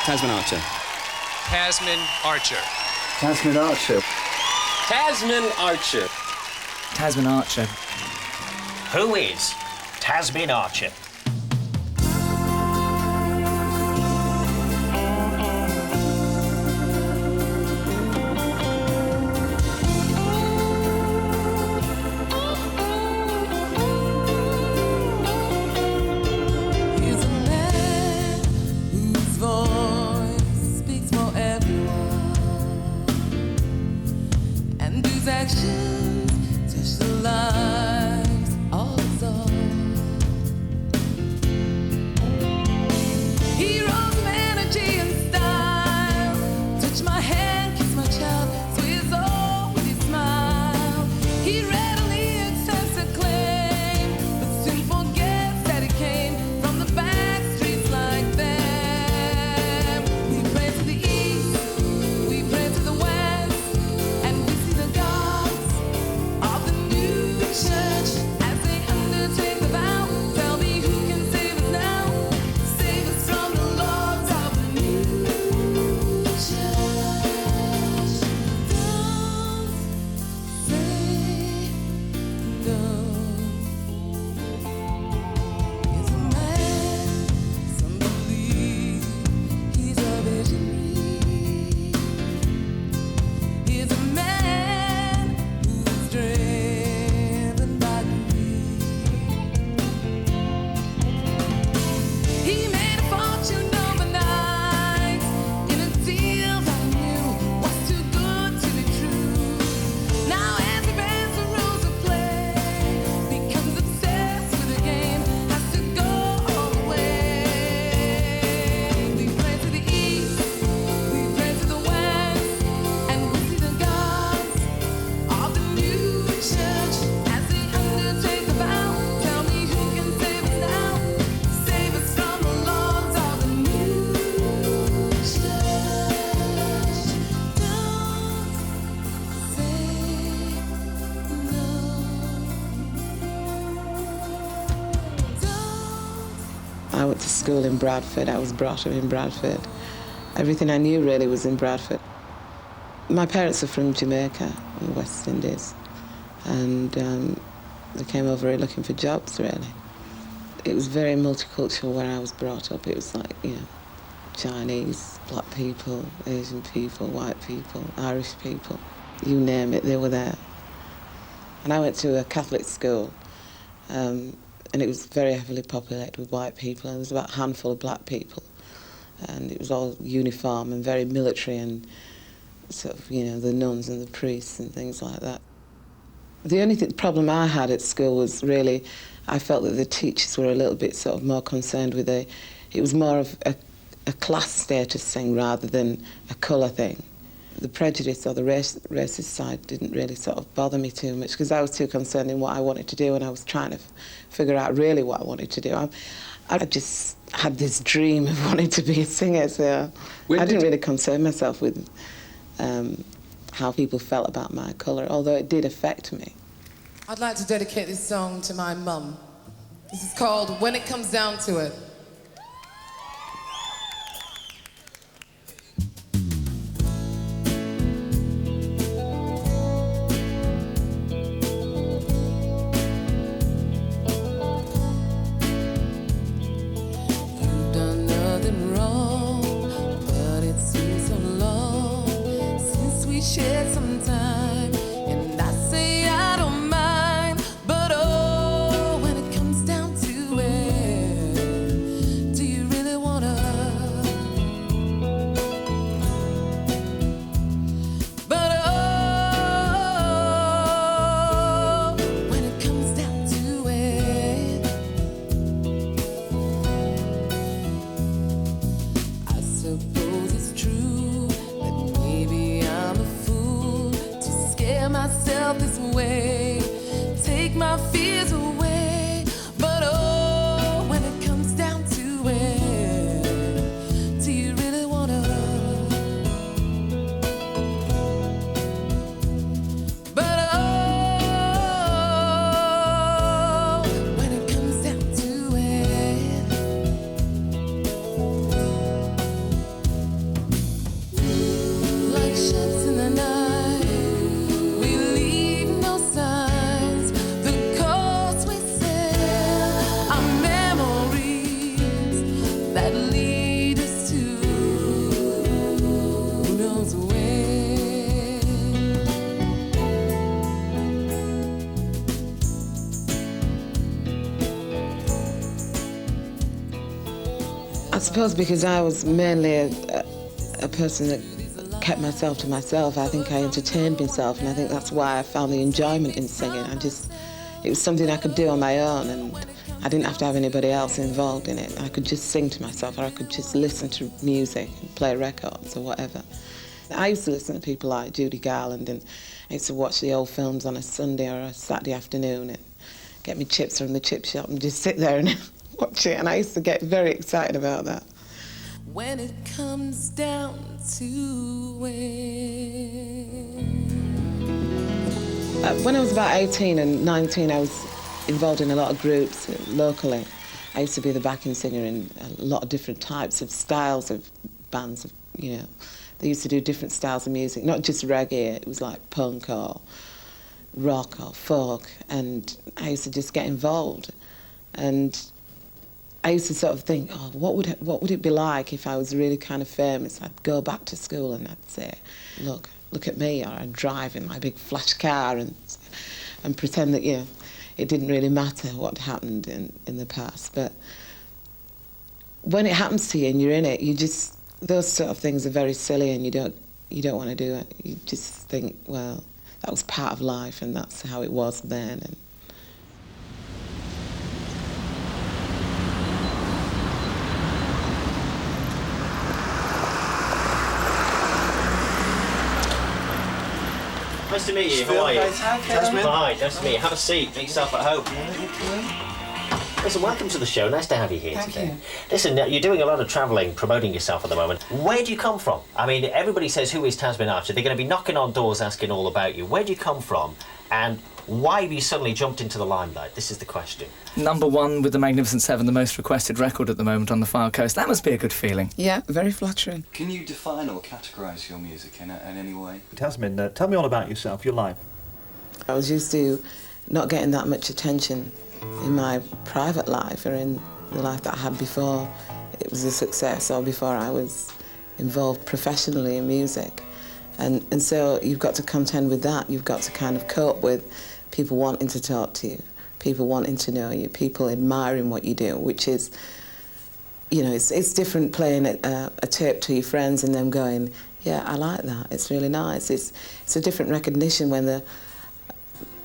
TASMIN ARCHER. TASMIN ARCHER. TASMIN ARCHER. TASMIN ARCHER. TASMIN ARCHER. Who is TASMIN ARCHER? Actions touch the lives of us all. Heroes of energy and style, touch my hand, kiss my child, sweet as all with his smile. He readily accepts acclaim, but soon forgets that he came from the back streets like them. We pray to the east, we pray to the west, and we see the God of the new church as they undertake the vow. Tell me who can save us now, save us from the lords of the new church. Don't say no. He's a man, some believe he's a visionary. He's a man who's driven by greed. He made a fortune overnight in a deal that he knew was too good to be true. Now as he bends the rules of play, becomes obsessed with the game, has to go all the way. We pray to the east, we pray to the west, and we see the gods of the new church as they undertake the vow. Tell me who can save us now, save us from the lords of the new church. Don't say no. I went to school in Bradford. I was brought up in Bradford. Everything I knew really was in Bradford. My parents are from Jamaica, in the West Indies, and they came over here looking for jobs, really. It was very multicultural where I was brought up. It was like, Chinese, black people, Asian people, white people, Irish people, you name it, they were there. And I went to a Catholic school, and it was very heavily populated with white people, and there was about a handful of black people. And it was all uniform and very military, and sort of, the nuns and the priests and things like that. The only problem I had at school was really, I felt that the teachers were a little bit sort of more concerned with it was more of a class status thing rather than a colour thing. The prejudice or the racist side didn't really sort of bother me too much because I was too concerned in what I wanted to do, and I was trying to figure out really what I wanted to do. I just had this dream of wanting to be a singer, so I didn't really concern myself with how people felt about my colour, although it did affect me. I'd like to dedicate this song to my mum. This is called When It Comes Down to It. You've done nothing wrong, but it seems so long since we shared some time, and I say I don't mind, but oh, when it comes down to it, I suppose because I was mainly a person that kept myself to myself. I think I entertained myself, and I think that's why I found the enjoyment in singing. It was something I could do on my own, and I didn't have to have anybody else involved in it. I could just sing to myself, or I could just listen to music and play records or whatever. I used to listen to people like Judy Garland, and I used to watch the old films on a Sunday or a Saturday afternoon and get me chips from the chip shop and just sit there and watch it, and I used to get very excited about that. When it comes down to it. When I was about 18 and 19, I was involved in a lot of groups locally. I used to be the backing singer in a lot of different types of styles of bands, you know. They used to do different styles of music, not just reggae, it was like punk or rock or folk, and I used to just get involved. And I used to sort of think, oh, what would it be like if I was really kind of famous? I'd go back to school and I'd say, look at me, or I'd drive in my big flash car and pretend that, you know, it didn't really matter what happened in the past. But when it happens to you and you're in it, those sort of things are very silly, and you don't want to do it. You just think, well, that was part of life, and that's how it was then. And Nice to meet you. How are you? Tasmin. Hi, nice to meet you. Have a seat. Make yourself at home. Listen, welcome to the show. Nice to have you here today. Listen, you're doing a lot of travelling, promoting yourself at the moment. Where do you come from? I mean, everybody says, who is Tasmin Archer? They're going to be knocking on doors asking all about you. Where do you come from? And why have you suddenly jumped into the limelight? This is the question. #1 with the Magnificent Seven, the most requested record at the moment on the Far Coast. That must be a good feeling. yeah, very flattering. Can you define or categorise your music in any way? Tasmin, tell me all about yourself, your life. I was used to not getting that much attention in my private life or in the life that I had before it was a success, or before I was involved professionally in music. And so you've got to contend with that. You've got to kind of cope with people wanting to talk to you, people wanting to know you, people admiring what you do, which is, you know, it's different playing a tape to your friends and them going, yeah, I like that, it's really nice. It's a different recognition when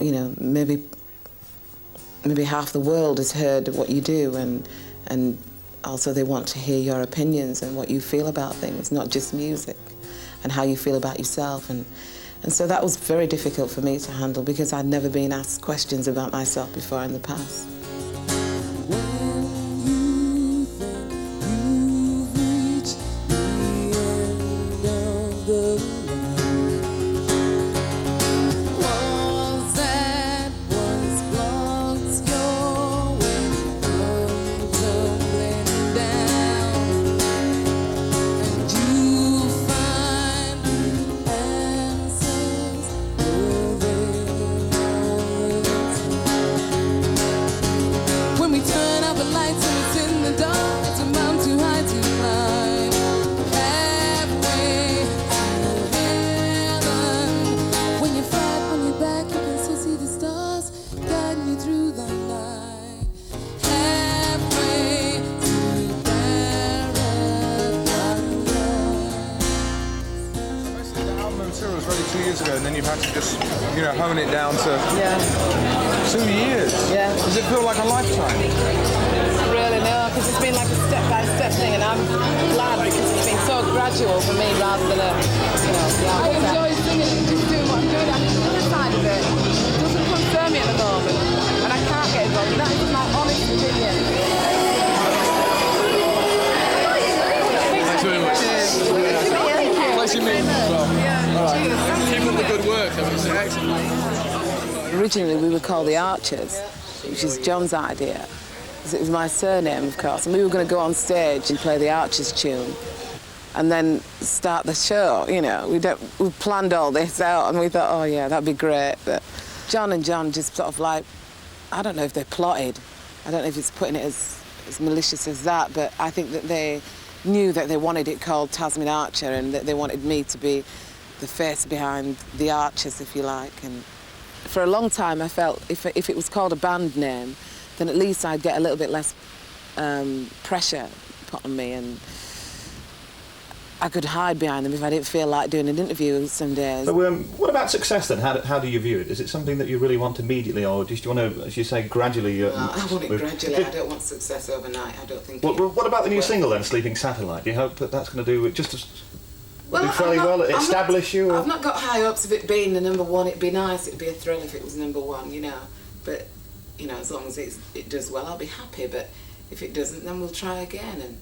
you know, maybe half the world has heard what you do, and also they want to hear your opinions and what you feel about things, not just music, and how you feel about yourself. And so that was very difficult for me to handle, because I'd never been asked questions about myself before in the past. And then you've had to just, you know, hone it down to 2 years. Yeah. Does it feel like a lifetime? Really, no, because it's been like a step-by-step thing, and I'm glad because it's been so gradual for me rather than a, you know, I enjoy singing and just doing what I'm doing. I mean, the other side of it doesn't concern me at the moment, and I can't get involved. That is my honest opinion. Thanks very much. Pleasure meeting you as well. Keep up the good work. I mean, it's excellent. Originally, we were called the Archers, which is John's idea. It was my surname, of course, and we were going to go on stage and play the Archers tune and then start the show, you know. We planned all this out, and we thought, oh, yeah, that'd be great. But John and John just sort of like, I don't know if they plotted. I don't know if it's putting it as malicious as that, but I think that they knew that they wanted it called Tasmin Archer, and that they wanted me to be the face behind the Archers, if you like. And for a long time, I felt if it was called a band name, then at least I'd get a little bit less pressure put on me, and I could hide behind them if I didn't feel like doing an interview some days. So what about success then? How do you view it? Is it something that you really want immediately, or do you want to, as you say, gradually... I want it gradually. I don't want success overnight. I don't think what about the new single then, Sleeping Satellite? Do you hope that that's going to do it just as... Well, do fairly well, establish you? Or? I've not got high hopes of it being the number one. It'd be nice, it'd be a thrill if it was number one, you know. But, you know, as long as it does well, I'll be happy. But if it doesn't, then we'll try again. And